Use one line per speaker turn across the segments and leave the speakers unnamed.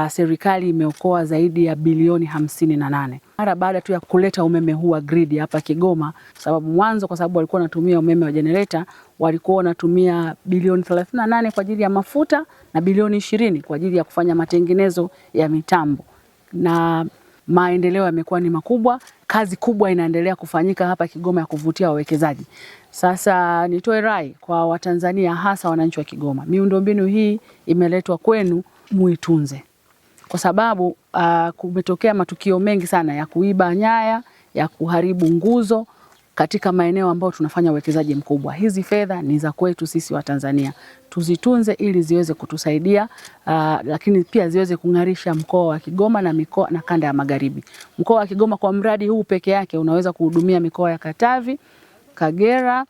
serikali imeokoa zaidi ya bilioni 58 mara baada tu ya kuleta umeme huu wa grid hapa Kigoma, sababu mwanzo kwa sababu walikuwa wanatumia umeme wa generator walikuwa wanatumia bilioni 38 kwa ajili ya mafuta na bilioni 20 kwa ajili ya kufanya matengenezo ya mitambo, na maendeleo yamekuwa ni makubwa. Kazi kubwa inaendelea kufanyika hapa Kigoma ya kuvutia wawekezaji. Sasa nitoe rai kwa Watanzania, hasa wananchi wa Kigoma, miundombinu hii imeletwa kwenu, muitunze, kwa sababu kumetokea matukio mengi sana ya kuiba nyaya, ya kuharibu nguzo katika maeneo ambayo tunafanya uwekezaji mkubwa. Hizi fedha ni za kwetu sisi wa Tanzania, tuzitunze ili ziweze kutusaidia, lakini pia ziweze kung'arisha mkoa wa Kigoma na mikoa na kanda ya Magharibi. Mkoa wa Kigoma kwa mradi huu peke yake unaweza kuhudumia mikoa ya Katavi, Kagera,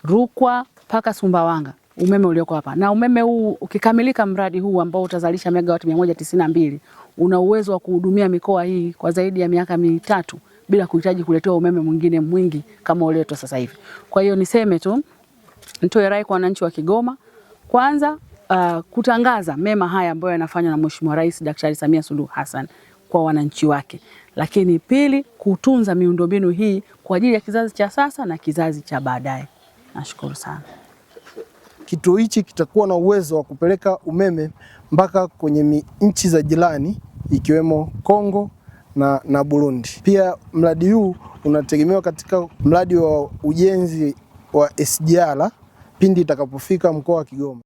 Rukwa mpaka Sumbawanga, umeme ulioko hapa. Na umeme huu ukikamilika, mradi huu ambao utazalisha megawati 192 una uwezo wa kuhudumia mikoa hii kwa zaidi ya miaka 3 bila kuhitaji kuletewa umeme mwingine mwingi kama ulioletwa sasa hivi. Kwa hiyo niseme tu, nitoe rai kwa wananchi wa Kigoma, kwanza kutangaza mema haya ambayo yanafanywa na Mheshimiwa Rais Daktari Samia Suluhu Hassan kwa wananchi wake. Lakini pili, kutunza miundombinu hii kwa ajili ya kizazi cha sasa na kizazi cha baadaye. Nashukuru sana.
Kituo hichi kitakuwa na uwezo wa kupeleka umeme mpaka kwenye nchi za jirani ikiwemo Kongo na Burundi. Pia mradi huu unategemewa katika mradi wa ujenzi wa SGR pindi itakapofika mkoa wa Kigoma.